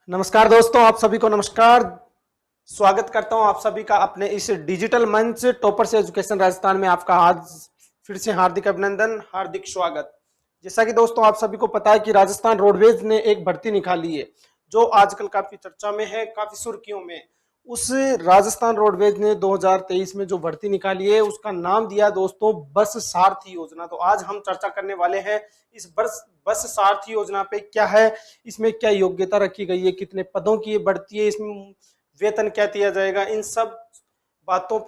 नमस्कार दोस्तों, आप सभी को नमस्कार। स्वागत करता हूं आप सभी का अपने इस डिजिटल मंच टॉपर्स एजुकेशन राजस्थान में। आपका आज फिर से हार्दिक अभिनंदन, हार्दिक स्वागत। जैसा कि दोस्तों आप सभी को पता है कि राजस्थान रोडवेज ने एक भर्ती निकाली है जो आजकल काफी चर्चा में है, काफी सुर्खियों में। उस राजस्थान रोडवेज ने 2023 में जो भर्ती निकाली है उसका नाम दिया दोस्तों बस सारथी योजना। तो आज हम चर्चा करने वाले हैं इस बस सारथी योजना पे। क्या है इसमें, क्या योग्यता रखी गई है, कितने पदों की ये बढ़ती है, इसमें वेतन क्या दिया जाएगा, इन सब बातों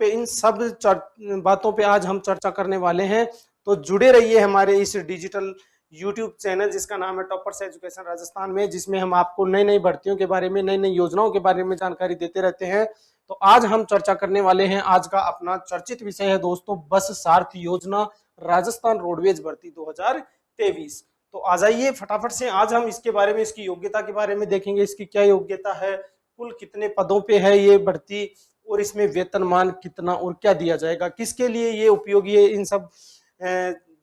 पे आज हम चर्चा करने वाले हैं। तो जुड़े रहिए हमारे इस डिजिटल यूट्यूब चैनल जिसका नाम है टॉपर्स एजुकेशन राजस्थान में, जिसमें हम आपको नई नई भर्तियों के बारे में, नई नई योजनाओं के बारे में जानकारी देते रहते हैं। तो आज हम चर्चा करने वाले हैं, आज का अपना चर्चित विषय है दोस्तों बस सारथी योजना, राजस्थान रोडवेज भर्ती 2023। तो आ जाइए फटाफट से, आज हम इसके बारे में, इसकी योग्यता के बारे में देखेंगे। इसकी क्या योग्यता है, कुल कितने पदों पे है ये भर्ती, और इसमें वेतनमान कितना और क्या दिया जाएगा, किसके लिए ये उपयोगी है, इन सब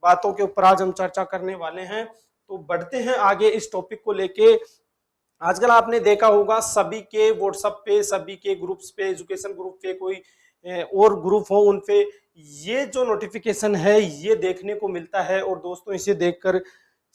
बातों के ऊपर आज हम चर्चा करने वाले हैं। तो बढ़ते हैं आगे इस टॉपिक को लेके। आजकल आपने देखा होगा सभी के व्हाट्सएप पे, सभी के ग्रुप्स पे, एजुकेशन ग्रुप पे, कोई और ग्रुप हो उन पे ये जो नोटिफिकेशन है ये देखने को मिलता है। और दोस्तों इसे देखकर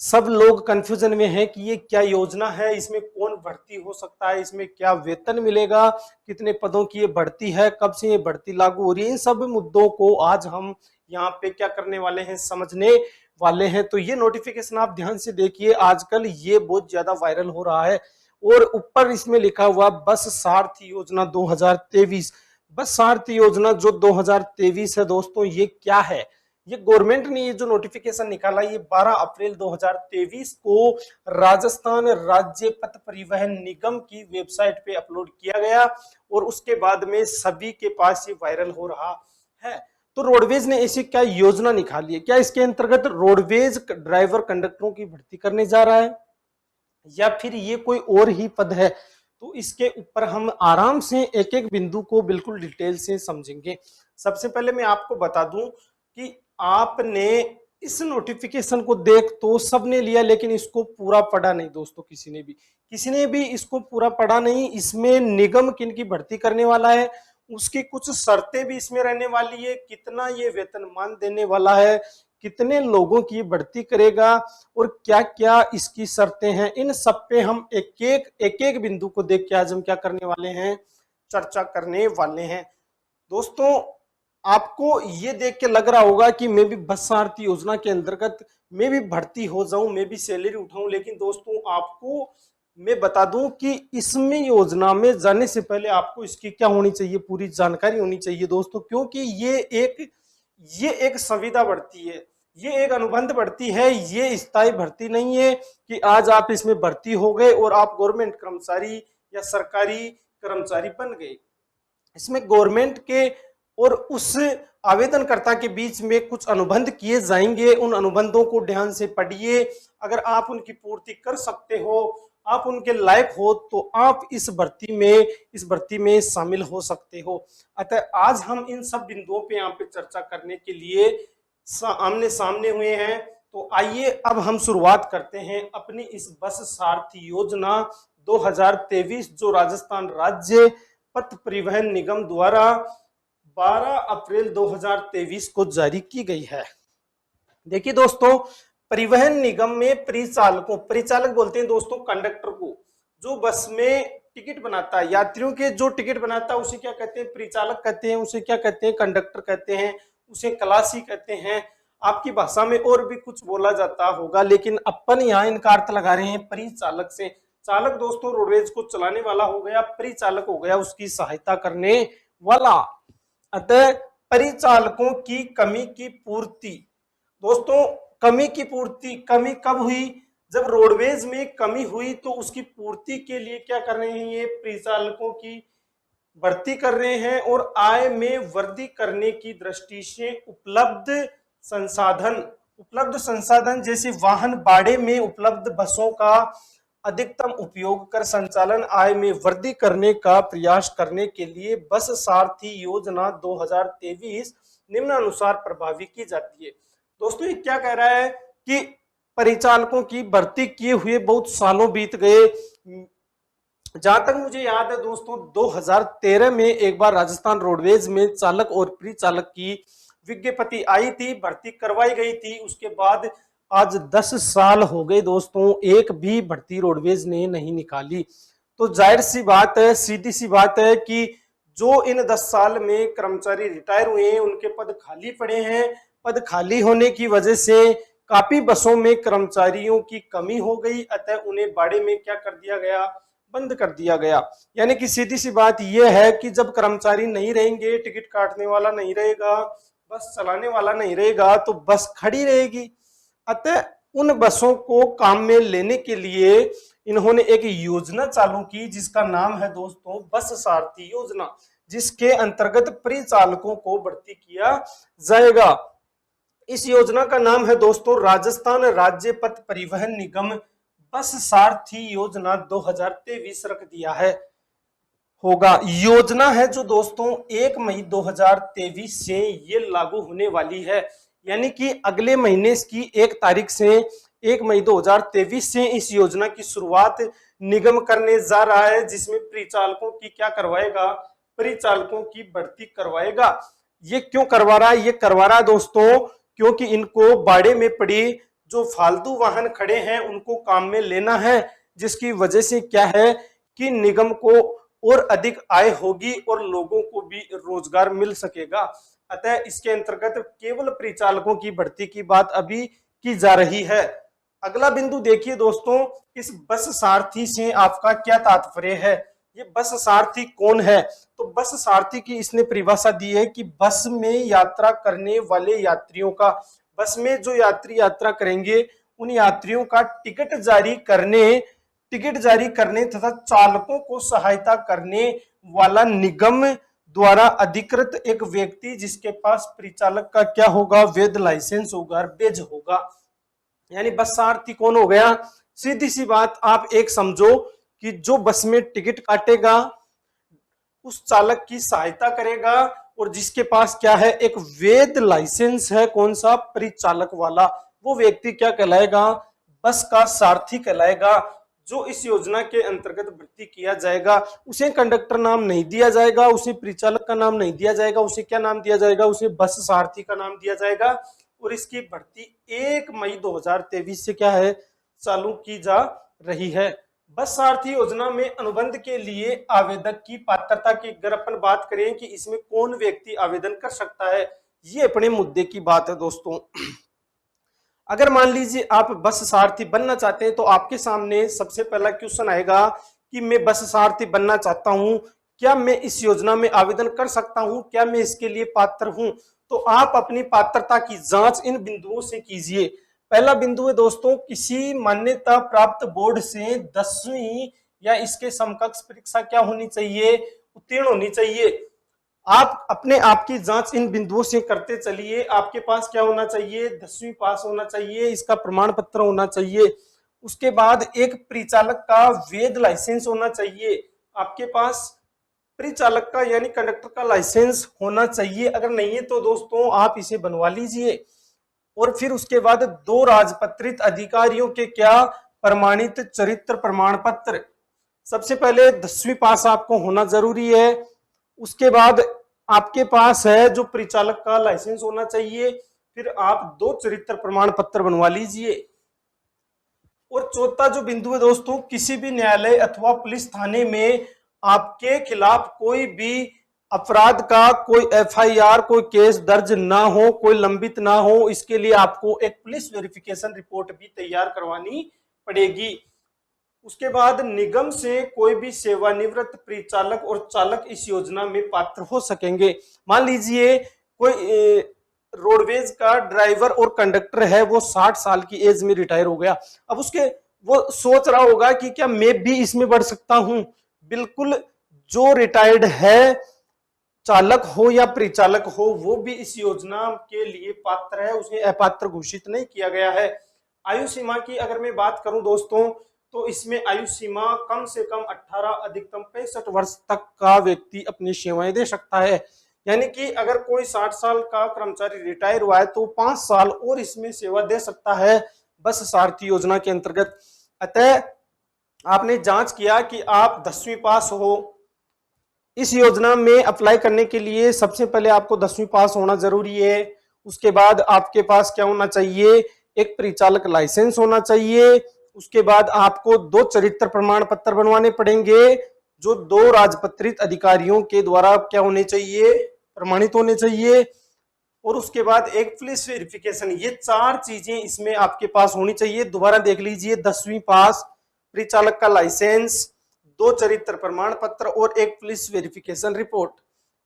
सब लोग कंफ्यूजन में हैं कि ये क्या योजना है, इसमें कौन भर्ती हो सकता है, इसमें क्या वेतन मिलेगा, कितने पदों की ये भर्ती है, कब से ये भर्ती लागू हो रही है। इन सब मुद्दों को आज हम यहाँ पे क्या करने वाले हैं, समझने वाले हैं। तो ये नोटिफिकेशन आप ध्यान से देखिए, आजकल ये बहुत ज्यादा वायरल हो रहा है। और ऊपर इसमें लिखा हुआ बस सारथी योजना 2023। बस सारथी योजना जो 2023 है दोस्तों, ये क्या है? ये गवर्नमेंट ने ये जो नोटिफिकेशन निकाला ये 12 अप्रैल 2023 को राजस्थान राज्य पथ परिवहन निगम की वेबसाइट पे अपलोड किया गया, और उसके बाद में सभी के पास ये वायरल हो रहा है। तो रोडवेज ने ऐसी क्या योजना निकाली है? क्या इसके अंतर्गत रोडवेज ड्राइवर कंडक्टरों की भर्ती करने जा रहा है, या फिर ये कोई और ही पद है? तो इसके ऊपर हम आराम से एक एक बिंदु को बिल्कुल डिटेल से समझेंगे। सबसे पहले मैं आपको बता दूं कि आपने इस नोटिफिकेशन को देख तो सबने लिया, लेकिन इसको पूरा पढ़ा नहीं दोस्तों, किसी ने भी इसको पूरा पढ़ा नहीं। इसमें निगम किन की भर्ती करने वाला है, उसकी कुछ शर्तें भी इसमें रहने वाली है, कितना ये वेतनमान देने वाला है, कितने लोगों की भर्ती करेगा, और क्या क्या इसकी शर्तें हैं, इन सब पे हम एक एक बिंदु को देख के आज हम क्या करने वाले हैं, चर्चा करने वाले हैं। दोस्तों आपको ये देख के लग रहा होगा कि मैं भी बस सारथी योजना के अंतर्गत मैं भी भर्ती हो जाऊं, मैं भी सैलरी उठाऊं, लेकिन दोस्तों आपको मैं बता दूं कि इसमें योजना में जाने से पहले आपको इसकी क्या होनी चाहिए, पूरी जानकारी होनी चाहिए दोस्तों। क्योंकि ये एक संविदा भर्ती है, ये एक अनुबंध भर्ती है, ये स्थायी भर्ती नहीं है कि आज आप इसमें भर्ती हो गए और आप गवर्नमेंट कर्मचारी या सरकारी कर्मचारी बन गए। इसमें गवर्नमेंट के और उस आवेदनकर्ता के बीच में कुछ अनुबंध किए जाएंगे। उन अनुबंधों को ध्यान से पढ़िए, अगर आप उनकी पूर्ति कर सकते हो, आप उनके लायक हो, तो आप इस भर्ती में शामिल हो सकते हो। अतः आज हम इन सब बिंदुओं पे यहाँ पे चर्चा करने के लिए आमने सामने हुए हैं। तो आइए अब हम शुरुआत करते हैं अपनी इस बस सारथी योजना 2023 जो राजस्थान राज्य पथ परिवहन निगम द्वारा 12 अप्रैल 2023 को जारी की गई है। देखिए दोस्तों, परिवहन निगम में परिचालक बोलते हैं दोस्तों कंडक्टर को, जो बस में टिकट बनाता है, यात्रियों के जो टिकट बनाता है उसे क्या कहते हैं, परिचालक कहते हैं, उसे क्या कहते हैं, कंडक्टर कहते हैं, उसे खलासी कहते हैं। आपकी भाषा में और भी कुछ बोला जाता होगा, लेकिन अपन यहाँ इनका अर्थ लगा रहे हैं परिचालक से। चालक दोस्तों रोडवेज को चलाने वाला हो गया, परिचालक हो गया उसकी सहायता करने वाला। अतः परिचालकों की कमी की पूर्ति, दोस्तों कमी कब हुई? जब रोडवेज में कमी हुई तो उसकी पूर्ति के लिए क्या कर रहे हैं, ये परिचालकों की भर्ती कर रहे हैं। और आय में वृद्धि करने की दृष्टि से उपलब्ध संसाधन जैसे वाहन भाड़े में उपलब्ध बसों का अधिकतम उपयोग कर संचालन आय में वृद्धि करने का प्रयास करने के लिए बस सारथी योजना 2023 निम्नानुसार प्रभावी की जाती है। दोस्तों ये क्या कह रहा है कि परिचालकों की भर्ती किए हुए बहुत सालों बीत गए, जहां तक मुझे याद है दोस्तों, 2013 में एक बार राजस्थान रोडवेज में चालक और परिचालक की विज्ञप्ति आई थी, भर्ती करवाई गई थी। उसके बाद आज 10 साल हो गए दोस्तों, एक भी भर्ती रोडवेज ने नहीं निकाली। तो जाहिर सी बात है, सीधी सी बात है कि जो इन 10 साल में कर्मचारी रिटायर हुए हैं उनके पद खाली पड़े हैं। पद खाली होने की वजह से काफी बसों में कर्मचारियों की कमी हो गई, अतः उन्हें बाड़े में क्या कर दिया गया, बंद कर दिया गया। यानी कि सीधी सी बात यह है कि जब कर्मचारी नहीं रहेंगे, टिकट काटने वाला नहीं रहेगा, बस चलाने वाला नहीं रहेगा, तो बस खड़ी रहेगी। अतः उन बसों को काम में लेने के लिए इन्होंने एक योजना चालू की जिसका नाम है दोस्तों बस सारथी योजना, जिसके अंतर्गत परिचालकों को भर्ती किया जाएगा। इस योजना का नाम है दोस्तों राजस्थान राज्य पथ परिवहन निगम बस सारथी योजना 2023 रख दिया है। होगा योजना है जो दोस्तों 1 मई 2023 से ये लागू होने वाली है। यानी कि अगले महीने की 1 तारीख से 1 मई 2023 से इस योजना की शुरुआत निगम करने जा रहा है, जिसमें परिचालकों की क्या करवाएगा, परिचालकों की भर्ती करवाएगा। ये क्यों करवा रहा है, ये करवा रहा है दोस्तों क्योंकि इनको बाड़े में पड़ी जो फालतू वाहन खड़े हैं उनको काम में लेना है, जिसकी वजह से क्या है कि निगम को और अधिक आय होगी और लोगों को भी रोजगार मिल सकेगा। अतः इसके अंतर्गत केवल परिचालकों की भर्ती की बात अभी की जा रही है। अगला बिंदु देखिए दोस्तों, इस बस सारथी से आपका क्या तात्पर्य है, ये बस सारथी कौन है। तो बस सारथी की इसने परिभाषा दी है कि बस में यात्रा करने वाले यात्रियों का, बस में जो यात्री यात्रा करेंगे उन यात्रियों का टिकट जारी करने तथा चालकों को सहायता करने वाला निगम द्वारा अधिकृत एक व्यक्ति जिसके पास परिचालक का क्या होगा, वैध लाइसेंस होगा, बेज होगा। यानी बस सारथी कौन हो गया, सीधी सी बात आप एक समझो कि जो बस में टिकट काटेगा, उस चालक की सहायता करेगा और जिसके पास क्या है, एक वैध लाइसेंस है, कौन सा, परिचालक वाला, वो व्यक्ति क्या कहलाएगा, बस का सारथी कहलाएगा। जो इस योजना के अंतर्गत भर्ती किया जाएगा उसे कंडक्टर नाम नहीं दिया जाएगा, उसे परिचालक का नाम नहीं दिया जाएगा, उसे क्या नाम दिया जाएगा, उसे बस सारथी का नाम दिया जाएगा। और इसकी भर्ती 1 मई 2023 से क्या है, चालू की जा रही है। बस सारथी योजना में अनुबंध के लिए आवेदक की पात्रता की अगर अपन बात करें कि इसमें कौन व्यक्ति आवेदन कर सकता है, ये अपने मुद्दे की बात है दोस्तों। अगर मान लीजिए आप बस सारथी बनना चाहते हैं तो आपके सामने सबसे पहला क्वेश्चन आएगा कि मैं बस सारथी बनना चाहता हूं, क्या मैं इस योजना में आवेदन कर सकता हूं, क्या मैं इसके लिए पात्र हूं। तो आप अपनी पात्रता की जांच इन बिंदुओं से कीजिए। पहला बिंदु है दोस्तों, किसी मान्यता प्राप्त बोर्ड से 10वीं या इसके समकक्ष परीक्षा क्या होनी चाहिए, उत्तीर्ण होनी चाहिए। आप अपने आप की जांच इन बिंदुओं से करते चलिए। आपके पास क्या होना चाहिए, 10वीं पास होना चाहिए, इसका प्रमाण पत्र होना चाहिए। उसके बाद एक परिचालक का वैध लाइसेंस होना चाहिए। आपके पास परिचालक का यानी कंडक्टर का लाइसेंस होना चाहिए। अगर नहीं है तो दोस्तों आप इसे बनवा लीजिए। और फिर उसके बाद 2 राजपत्रित अधिकारियों के क्या, प्रमाणित चरित्र प्रमाण पत्र। सबसे पहले 10वीं पास आपको होना जरूरी है। उसके बाद आपके पास है जो परिचालक का लाइसेंस होना चाहिए। फिर आप 2 चरित्र प्रमाण पत्र बनवा लीजिए। और चौथा जो बिंदु है दोस्तों, किसी भी न्यायालय अथवा पुलिस थाने में आपके खिलाफ कोई भी अपराध का कोई एफआईआर, कोई केस दर्ज ना हो, कोई लंबित ना हो, इसके लिए आपको एक पुलिस वेरिफिकेशन रिपोर्ट भी तैयार करवानी पड़ेगी। उसके बाद निगम से कोई भी सेवानिवृत्त परिचालक और चालक इस योजना में पात्र हो सकेंगे। मान लीजिए कोई रोडवेज का ड्राइवर और कंडक्टर है, वो 60 साल की एज में रिटायर हो गया। अब उसके वो सोच रहा होगा कि क्या मैं भी इसमें बढ़ सकता हूं। बिल्कुल, जो रिटायर्ड है, चालक हो या परिचालक हो, वो भी इस योजना के लिए पात्र है, उसे अपात्र घोषित नहीं किया गया है। आयु सीमा की अगर मैं बात करूं दोस्तों, तो इसमें आयु सीमा कम से कम 18, अधिकतम 65 वर्ष तक का व्यक्ति अपनी सेवाएं दे सकता है। यानी कि अगर कोई 60 साल का कर्मचारी रिटायर हुआ है तो 5 साल और इसमें सेवा दे सकता है बस सारथी योजना के अंतर्गत। अतः आपने जांच किया कि आप 10वीं पास हो। इस योजना में अप्लाई करने के लिए सबसे पहले आपको 10वीं पास होना जरूरी है। उसके बाद आपके पास क्या होना चाहिए, एक परिचालक लाइसेंस होना चाहिए। उसके बाद आपको 2 चरित्र प्रमाण पत्र बनवाने पड़ेंगे, जो 2 राजपत्रित अधिकारियों के द्वारा क्या होने चाहिए, प्रमाणित होने चाहिए। और उसके बाद एक पुलिस वेरिफिकेशन, ये 4 चीजें इसमें आपके पास होनी चाहिए। दोबारा देख लीजिए, 10वीं पास, परिचालक का लाइसेंस, 2 चरित्र प्रमाण पत्र और एक पुलिस वेरिफिकेशन रिपोर्ट।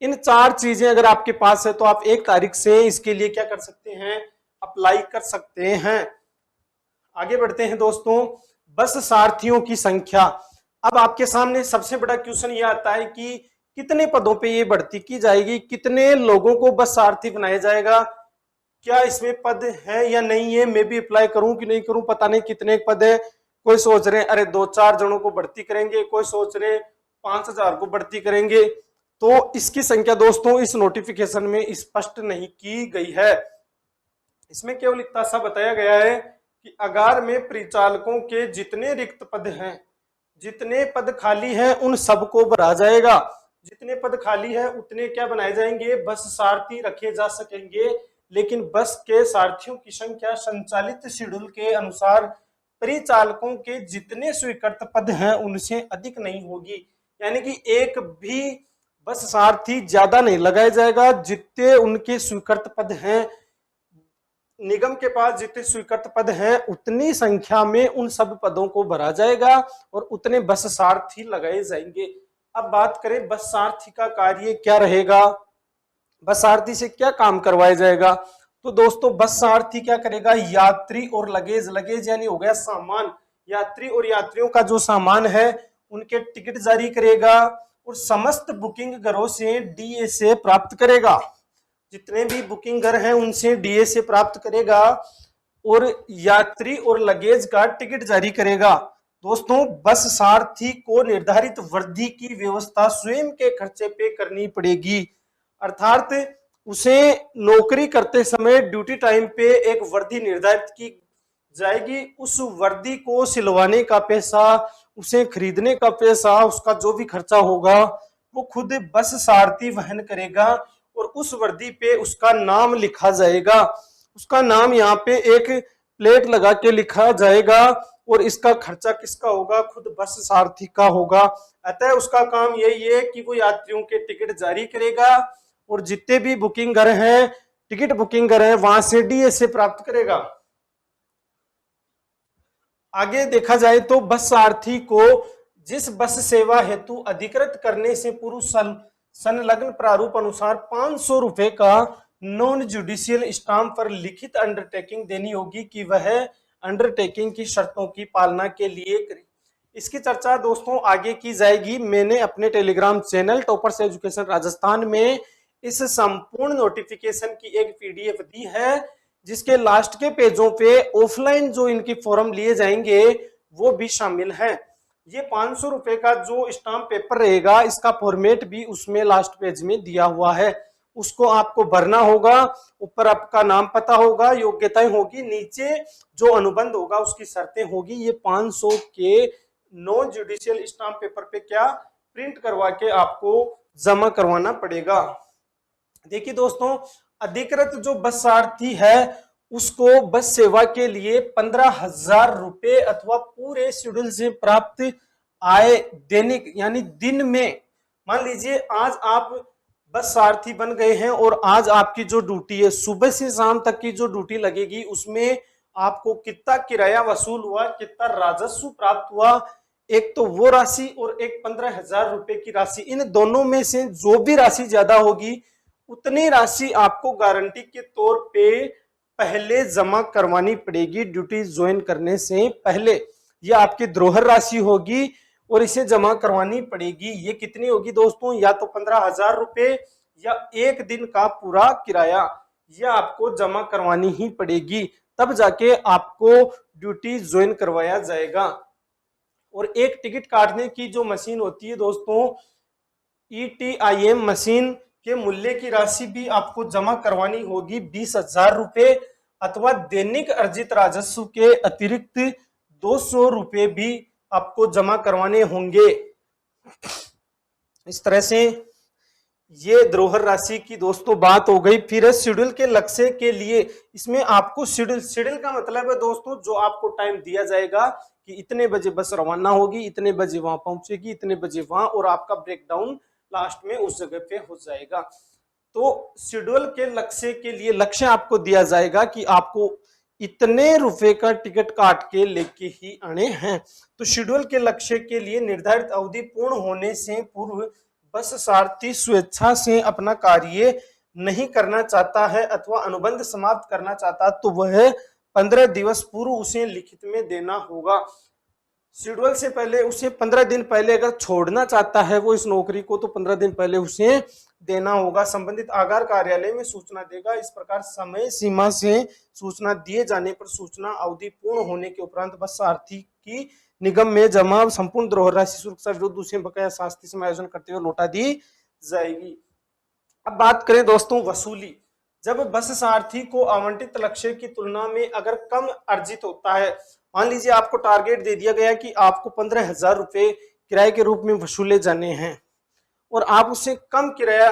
इन 4 चीजें अगर आपके पास है तो आप 1 तारीख से इसके लिए क्या कर सकते हैं, अप्लाई कर सकते हैं। आगे बढ़ते हैं दोस्तों, बस सारथियों की संख्या। अब आपके सामने सबसे बड़ा क्वेश्चन ये आता है कि कितने पदों पे ये भर्ती की जाएगी, कितने लोगों को बस सारथी बनाया जाएगा, क्या इसमें पद है या नहीं है, मैं भी अप्लाई करूं कि नहीं करूं, पता नहीं कितने पद है। कोई सोच रहे हैं अरे 2-4 जनों को भर्ती करेंगे, कोई सोच रहे 5,000 को भर्ती करेंगे। तो इसकी संख्या दोस्तों इस नोटिफिकेशन में स्पष्ट नहीं की गई है। इसमें केवल इतना सा बताया गया है कि अगार में परिचालकों के जितने रिक्त पद हैं, जितने पद खाली हैं, उन सबको भरा जाएगा। जितने पद खाली है उतने क्या बनाए जाएंगे, बस सारथी रखे जा सकेंगे। लेकिन बस के सारथियों की संख्या संचालित शेड्यूल के अनुसार परिचालकों के जितने स्वीकृत पद हैं उनसे अधिक नहीं होगी। यानी कि एक भी बस सारथी ज्यादा नहीं लगाया जाएगा, जितने उनके स्वीकृत पद हैं, निगम के पास जितने स्वीकृत पद हैं उतनी संख्या में उन सब पदों को भरा जाएगा और उतने बस सारथी लगाए जाएंगे। अब बात करें बस सारथी का कार्य क्या रहेगा, बस सारथी से क्या काम करवाया जाएगा। तो दोस्तों बस सारथी क्या करेगा, यात्री और लगेज, लगेज यानी हो गया सामान, यात्री और यात्रियों का जो सामान है उनके टिकट जारी करेगा और समस्त बुकिंग घरों से डीए से प्राप्त करेगा। जितने भी बुकिंग घर हैं उनसे डीए से प्राप्त करेगा और यात्री और लगेज का टिकट जारी करेगा। दोस्तों बस सारथी को निर्धारित वर्दी की व्यवस्था स्वयं के खर्चे पे करनी पड़ेगी, अर्थात उसे नौकरी करते समय ड्यूटी टाइम पे एक वर्दी निर्धारित की जाएगी। उस वर्दी को सिलवाने का पैसा, उसे खरीदने का पैसा, उसका जो भी खर्चा होगा वो खुद बस सारथी वहन करेगा और उस वर्दी पे उसका नाम लिखा जाएगा। उसका नाम यहाँ पे एक प्लेट लगा के लिखा जाएगा और इसका खर्चा किसका होगा, खुद बस सारथी का होगा। अतः उसका काम यही है कि वो यात्रियों के टिकट जारी करेगा और जितने भी बुकिंग घर हैं, टिकट बुकिंग घर हैं, वहां से डीए से प्राप्त करेगा। आगे देखा जाए तो बस सारथी को जिस बस सेवा हेतु अधिकृत करने से पूर्व संलग्न प्रारूप अनुसार 500 रुपए का नॉन जुडिशियल स्टाम्प पर लिखित अंडरटेकिंग देनी होगी कि वह अंडरटेकिंग की शर्तों की पालना के लिए करे। इसकी चर्चा दोस्तों आगे की जाएगी। मैंने अपने Telegram channel toppers education Rajasthan में इस संपूर्ण नोटिफिकेशन की एक पीडीएफ दी है, जिसके लास्ट के पेजों पे ऑफलाइन जो इनकी फॉर्म लिए जाएंगे वो भी शामिल है। ये 500 रुपए का जो स्टाम्प पेपर रहेगा इसका फॉर्मेट भी उसमें लास्ट पेज में दिया हुआ है, उसको आपको भरना होगा। ऊपर आपका नाम पता होगा, योग्यताएं होगी, नीचे जो अनुबंध होगा उसकी शर्तें होगी। ये 500 के नॉन जुडिशियल स्टाम्प पेपर पे क्या प्रिंट करवा के आपको जमा करवाना पड़ेगा। देखिए दोस्तों, अधिकृत जो बस सारथी है उसको बस सेवा के लिए 15,000 रुपए अथवा पूरे शेड्यूल से प्राप्त आय दैनिक यानी दिन में, मान लीजिए आज आप बस सारथी बन गए हैं और आज आपकी जो ड्यूटी है सुबह से शाम तक की जो ड्यूटी लगेगी उसमें आपको कितना किराया वसूल हुआ, कितना राजस्व प्राप्त हुआ, एक तो वो राशि और एक 15,000 रुपए की राशि, इन दोनों में से जो भी राशि ज्यादा होगी उतनी राशि आपको गारंटी के तौर पे पहले जमा करवानी पड़ेगी ड्यूटी ज्वाइन करने से पहले। ये आपकी धरोहर राशि होगी और इसे जमा करवानी पड़ेगी। ये कितनी होगी दोस्तों, या तो 15,000 रुपए या एक दिन का पूरा किराया, यह आपको जमा करवानी ही पड़ेगी, तब जाके आपको ड्यूटी ज्वाइन करवाया जाएगा। और एक टिकट काटने की जो मशीन होती है दोस्तों, ETIM मशीन के मूल्य की राशि भी आपको जमा करवानी होगी 20,000 रुपए अथवा दैनिक अर्जित राजस्व के अतिरिक्त 200 रुपए भी आपको जमा करवाने होंगे। इस तरह से ये धरोहर राशि की दोस्तों बात हो गई। फिर शेड्यूल के लक्ष्य के लिए इसमें आपको शेड्यूल का मतलब है दोस्तों जो आपको टाइम दिया जाएगा कि इतने बजे बस रवाना होगी, इतने बजे वहां पहुंचेगी, इतने बजे वहां, और आपका ब्रेकडाउन लास्ट में उस जगह पे हो जाएगा। तो शेड्यूल के लक्ष्य के लिए लक्ष्य आपको दिया जाएगा कि आपको इतने रुपए का टिकट काट के लेके ही आने हैं। तो शेड्यूल के लक्ष्य के लिए निर्धारित अवधि पूर्ण होने से पूर्व बस सारथी स्वेच्छा से अपना कार्य नहीं करना चाहता है अथवा अनुबंध समाप्त करना चाहता तो वह 15 दिवस पूर्व उसे लिखित में देना होगा। शेड्यूल से पहले उसे 15 दिन पहले अगर छोड़ना चाहता है वो इस नौकरी को, तो 15 दिन पहले उसे देना होगा। संबंधित आगार कार्यालय में सूचना देगा। इस प्रकार समय सीमा से सूचना दिए जाने पर सूचना अवधि पूर्ण होने के उपरांत बस सारथी की निगम में जमा संपूर्ण धरोहर राशि सुरक्षा विरुद्ध उसे बकाया शास्ति समायोजन करते हुए लौटा दी जाएगी। अब बात करें दोस्तों वसूली। जब बस सारथी को आवंटित लक्ष्य की तुलना में अगर कम अर्जित होता है, मान लीजिए आपको टारगेट दे दिया गया कि आपको 15,000 रुपए किराए के रूप में वसूले जाने हैं और आप उससे कम किराया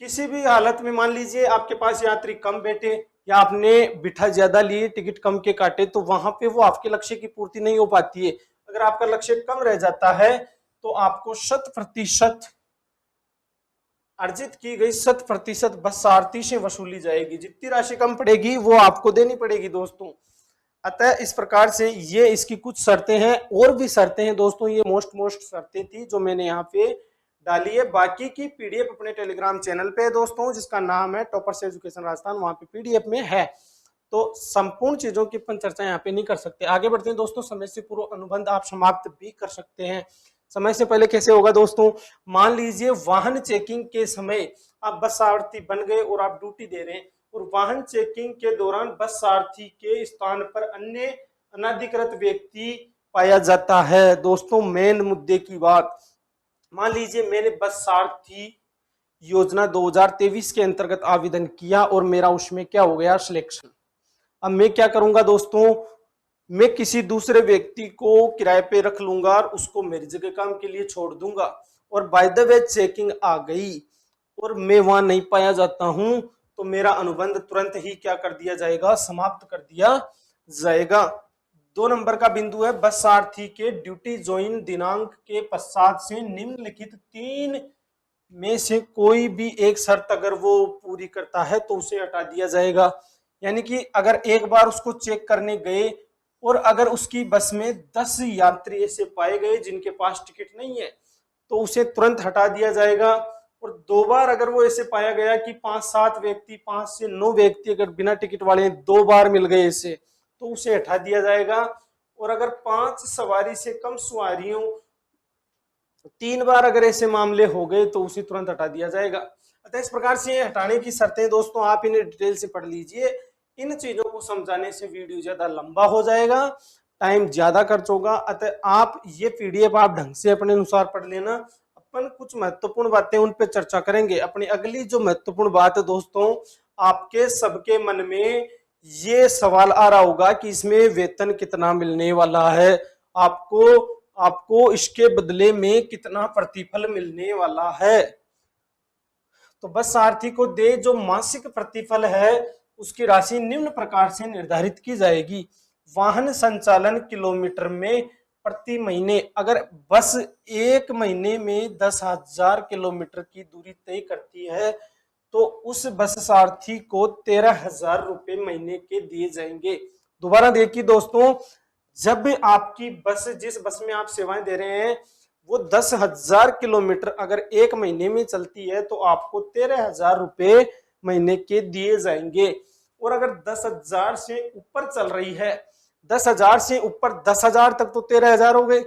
किसी भी हालत में, मान लीजिए आपके पास यात्री कम बैठे या आपने बिठा ज्यादा लिए, टिकट कम के काटे, तो वहां पे वो आपके लक्ष्य की पूर्ति नहीं हो पाती है। अगर आपका लक्ष्य कम रह जाता है तो आपको 100% अर्जित की गई 100% बस सारथी से वसूली जाएगी। जितनी राशि कम पड़ेगी वो आपको देनी पड़ेगी दोस्तों। अतः इस प्रकार से ये इसकी कुछ शर्तें हैं, और भी शर्तें हैं दोस्तों। ये मोस्ट शर्तें थी जो मैंने यहाँ पे डाली है। बाकी की पीडीएफ अपने टेलीग्राम चैनल पे है दोस्तों, जिसका नाम है टॉपर्स एजुकेशन राजस्थान, वहां पे पीडीएफ में है। तो संपूर्ण चीजों की अपन चर्चा यहाँ पे नहीं कर सकते। आगे बढ़ते हैं दोस्तों। समय से पूर्व अनुबंध आप समाप्त भी कर सकते हैं। समय से पहले कैसे होगा दोस्तों? मान लीजिए वाहन चेकिंग के समय आप बस सारथी बन गए और आप ड्यूटी दे रहे हैं, और वाहन चेकिंग के दौरान बस सारथी के स्थान पर अन्य अनधिकृत व्यक्ति पाया जाता है। दोस्तों मेन मुद्दे की बात, मान लीजिए मैंने बस सारथी योजना 2023 के अंतर्गत आवेदन किया और मेरा उसमें क्या हो गया, सिलेक्शन। अब मैं क्या करूंगा दोस्तों, मैं किसी दूसरे व्यक्ति को किराए पे रख लूंगा और उसको मेरी जगह काम के लिए छोड़ दूंगा, और बाय द वे चेकिंग आ गई और मैं वहां नहीं पाया जाता हूं, तो मेरा अनुबंध तुरंत ही क्या कर दिया जाएगा, समाप्त कर दिया जाएगा। 2 नंबर का बिंदु है, बस सारथी के ड्यूटी ज्वाइन दिनांक के पश्चात से निम्नलिखित 3 में से कोई भी एक शर्त अगर वो पूरी करता है तो उसे हटा दिया जाएगा। यानी कि अगर एक बार उसको चेक करने गए और अगर उसकी बस में 10 यात्री ऐसे पाए गए जिनके पास टिकट नहीं है, तो उसे तुरंत हटा दिया जाएगा। और 2 बार अगर वो ऐसे पाया गया कि 5-7 व्यक्ति, 5 से 9 व्यक्ति अगर बिना टिकट वाले 2 बार मिल गए ऐसे, तो उसे हटा दिया जाएगा। और अगर 5 सवारी से कम सवारियों 3 बार अगर ऐसे मामले हो गए तो उसे तुरंत हटा दिया जाएगा। अतः इस प्रकार से हटाने की शर्तें दोस्तों आप इन्हें डिटेल से पढ़ लीजिए। इन चीजों को समझाने से वीडियो ज्यादा लंबा हो जाएगा, टाइम ज्यादा खर्च होगा। अतः आप ये पीडीएफ आप ढंग से अपने अनुसार पढ़ लेना। अपन कुछ महत्वपूर्ण बातें उन पे चर्चा करेंगे। अपनी अगली जो महत्वपूर्ण बात है दोस्तों, आपके सबके मन में ये सवाल आ रहा होगा कि इसमें वेतन कितना मिलने वाला है, आपको इसके बदले में कितना प्रतिफल मिलने वाला है। तो बस सारथी को दे जो मासिक प्रतिफल है उसकी राशि निम्न प्रकार से निर्धारित की जाएगी। वाहन संचालन किलोमीटर में प्रति महीने, अगर बस 1 महीने में 10,000 किलोमीटर की दूरी तय करती है तो उस बस सारथी को 13,000 रुपए महीने के दिए जाएंगे। दोबारा देखिए दोस्तों, जब आपकी बस, जिस बस में आप सेवाएं दे रहे हैं, वो 10,000 किलोमीटर अगर 1 महीने में चलती है तो आपको 13,000 रुपए महीने के दिए जाएंगे। और अगर 10,000 से ऊपर चल रही है, 10,000 से ऊपर, 10,000 तक तो 13,000 हो गए,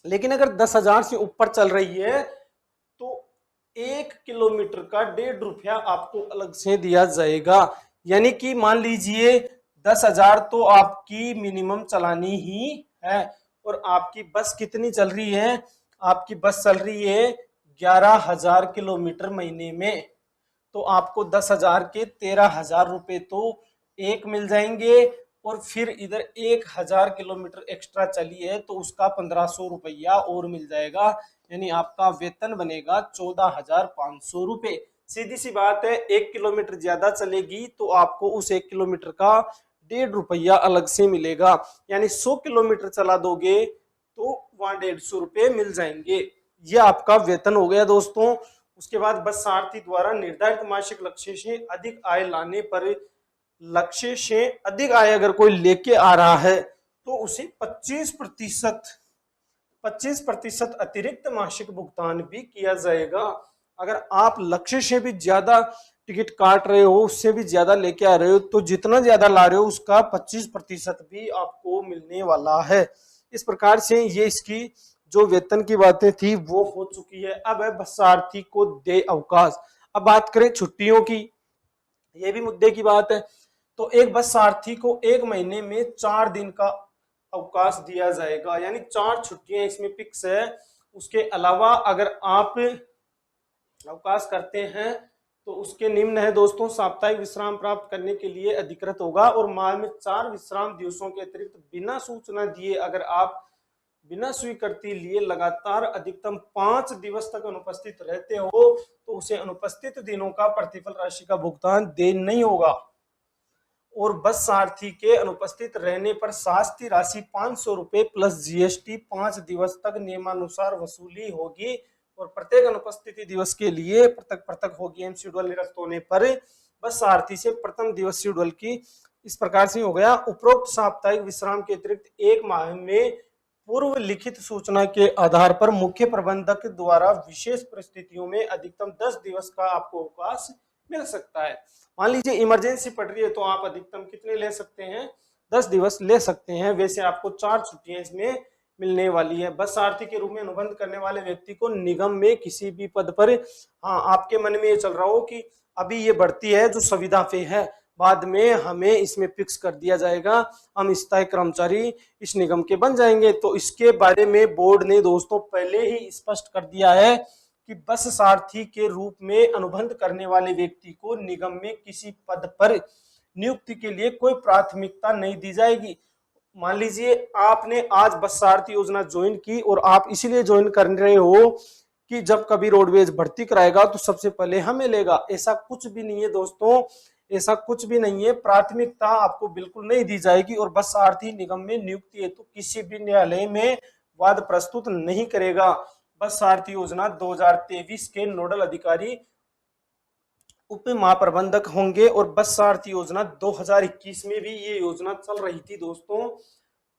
लेकिन अगर 10,000 से ऊपर चल रही है तो 1 किलोमीटर का 1.5 रुपया आपको अलग से दिया जाएगा। यानी कि मान लीजिए 10,000 तो आपकी मिनिमम चलानी ही है, और आपकी बस कितनी चल रही है, आपकी बस चल रही है 11,000 किलोमीटर महीने में, तो आपको 10,000 के 13,000 रुपए तो एक मिल जाएंगे, और फिर इधर 1000 किलोमीटर एक्स्ट्रा चली है तो उसका 1500 रुपया और मिल जाएगा, यानी आपका वेतन बनेगा 14,500 रुपये। सीधी सी बात है, 1 किलोमीटर ज्यादा चलेगी तो आपको उस 1 किलोमीटर का 1.5 रुपया अलग से मिलेगा, यानी 100 किलोमीटर चला दोगे तो वहां 150 रुपये मिल जाएंगे। ये आपका वेतन हो गया दोस्तों। उसके बाद बस सारथी द्वारा निर्धारित मासिक लक्ष्य से अधिक आय लाने पर, लक्ष्य से अधिक आय अगर कोई लेके आ रहा है तो उसे 25% अतिरिक्त मासिक भुगतान भी किया जाएगा। अगर आप लक्ष्य से भी ज्यादा टिकट काट रहे हो, उससे भी ज्यादा लेके आ रहे हो, तो जितना ज्यादा ला रहे हो उसका 25% भी आपको मिलने वाला है। इस प्रकार से ये इसकी जो वेतन की बातें थी वो हो चुकी है। अब है बस सारथी को दे अवकाश। अब बात करें छुट्टियों की, ये भी मुद्दे की बात है। तो एक बस सारथी को 1 महीने में 4 दिन का अवकाश दिया जाएगा, यानी 4 छुट्टियां इसमें फिक्स है। उसके अलावा अगर आप अवकाश करते हैं तो उसके निम्न है दोस्तों, साप्ताहिक विश्राम प्राप्त करने के लिए अधिकृत होगा और माह में 4 विश्राम दिवसों के अतिरिक्त बिना सूचना दिए अगर आप बिना स्वीकृति लिए लगातार अधिकतम 5 दिवस तक अनुपस्थित रहते हो तो उसे अनुपस्थित दिनों का प्रतिफल राशि का भुगतान दे नहीं होगा। और बस सारथी के अनुपस्थित रहने पर शास्ति राशि 500 रुपये प्लस जीएसटी 5 दिवस तक नियमानुसार वसूली होगी और प्रत्येक अनुपस्थिति दिवस के लिए पृथक पृथक होगी। एम शेड्यूल निरस्त होने पर बस सारथी से प्रथम दिवस शेड्यूल की इस प्रकार से हो गया। उपरोक्त साप्ताहिक विश्राम के अतिरिक्त 1 माह में पूर्व लिखित सूचना के आधार पर मुख्य प्रबंधक द्वारा विशेष परिस्थितियों में अधिकतम 10 दिवस का आपको अवकाश मिल सकता है। मान लीजिए इमरजेंसी पड़ रही है तो आप अधिकतम कितने ले सकते हैं, 10 दिवस ले सकते हैं। वैसे आपको 4 छुट्टियां इसमें मिलने वाली है। बस सारथी के रूप में अनुबंध करने वाले व्यक्ति को निगम में किसी भी पद पर, हाँ आपके मन में ये चल रहा हो कि अभी ये बढ़ती है जो संविदा पे है, बाद में हमें इसमें फिक्स कर दिया जाएगा, हम स्थायी कर्मचारी इस निगम के बन जाएंगे, तो इसके बारे में बोर्ड ने दोस्तों पहले ही स्पष्ट कर दिया है कि बस सारथी के रूप में अनुबंध करने वाले व्यक्ति को निगम में किसी पद पर नियुक्ति के लिए कोई प्राथमिकता नहीं दी जाएगी। मान लीजिए आपने आज बस सारथी योजना ज्वाइन की और आप इसीलिए ज्वाइन कर रहे हो कि जब कभी रोडवेज भर्ती कराएगा तो सबसे पहले हमें लेगा, ऐसा कुछ भी नहीं है दोस्तों, ऐसा कुछ भी नहीं है। प्राथमिकता आपको बिल्कुल नहीं दी जाएगी और बस सारथी निगम में नियुक्ति है तो किसी भी न्यायालय में वाद प्रस्तुत नहीं करेगा। बस सारथी योजना 2023 के नोडल अधिकारी उप महाप्रबंधक होंगे और बस सारथी योजना 2021 में भी ये योजना चल रही थी दोस्तों।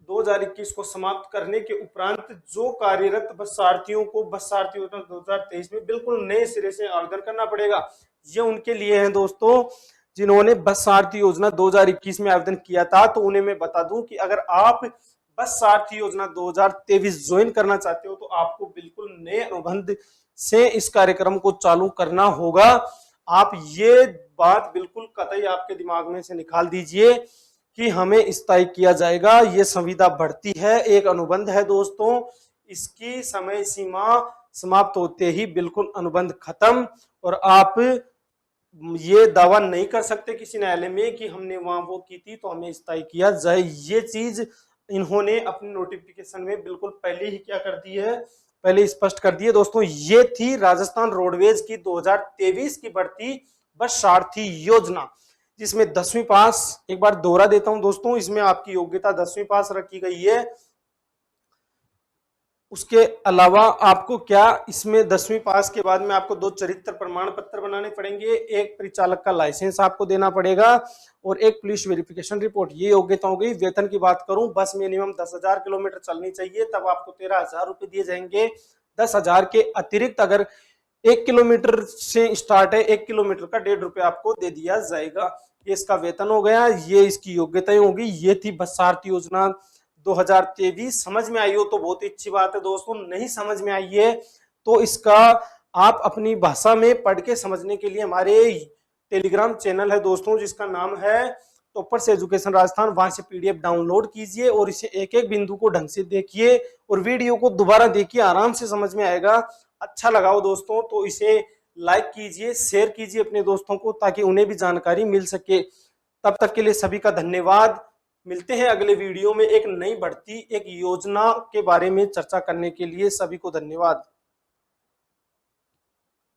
2021 को समाप्त करने के उपरांत जो कार्यरत बस सारथियों को बस सारथी योजना 2023 में बिल्कुल नए सिरे से आवेदन करना पड़ेगा। ये उनके लिए है दोस्तों जिन्होंने बस सारथी योजना 2021 में आवेदन किया था। तो उन्हें मैं बता दूं कि अगर आप बस सारथी योजना 2023 ज्वाइन करना चाहते हो तो आपको बिल्कुल नए अनुबंध से इस कार्यक्रम को चालू करना होगा। आप ये बात बिल्कुल कतई आपके दिमाग में से निकाल दीजिए कि हमें स्थायी किया जाएगा। ये संविदा बढ़ती है, एक अनुबंध है दोस्तों, इसकी समय सीमा समाप्त होते ही बिल्कुल अनुबंध खत्म और आप ये दावा नहीं कर सकते किसी न्यायालय में कि हमने वहां वो की थी तो हमें स्थायी किया जाए। ये चीज इन्होंने अपने नोटिफिकेशन में बिल्कुल पहले ही क्या कर दी है, पहले स्पष्ट कर दिए दोस्तों। ये थी राजस्थान रोडवेज की 2023 की बढ़ती बस सारथी योजना जिसमें 10वीं पास, एक बार दोहरा देता हूं दोस्तों, इसमें आपकी योग्यता 10वीं पास रखी गई है। उसके अलावा आपको क्या इसमें 10वीं पास के बाद में आपको 2 चरित्र प्रमाण पत्र बनाने पड़ेंगे, एक परिचालक का लाइसेंस आपको देना पड़ेगा और एक पुलिस वेरिफिकेशन रिपोर्ट। ये योग्यता हो गई। वेतन की बात करूं, बस मिनिमम 10,000 किलोमीटर चलनी चाहिए तब आपको 13,000 रुपए दिए जाएंगे। 10,000 के अतिरिक्त अगर 1 किलोमीटर से स्टार्ट है, 1 किलोमीटर का 1.5 रुपये आपको दे दिया जाएगा। ये इसका वेतन हो गया, ये इसकी योग्यताएं होगी। ये थी बस सारथी योजना 2023। समझ में आई हो तो बहुत ही अच्छी बात है दोस्तों, नहीं समझ में आई है तो इसका आप अपनी भाषा में पढ़ के समझने के लिए हमारे टेलीग्राम चैनल है दोस्तों जिसका नाम है टॉपर्स एजुकेशन राजस्थान, वहां से पीडीएफ डाउनलोड कीजिए और इसे एक एक बिंदु को ढंग से देखिए और वीडियो को दोबारा देखिए, आराम से समझ में आएगा। अच्छा लगा हो दोस्तों तो इसे लाइक कीजिए, शेयर कीजिए अपने दोस्तों को ताकि उन्हें भी जानकारी मिल सके। तब तक के लिए सभी का धन्यवाद। मिलते हैं अगले वीडियो में एक नई भर्ती, एक योजना के बारे में चर्चा करने के लिए। सभी को धन्यवाद।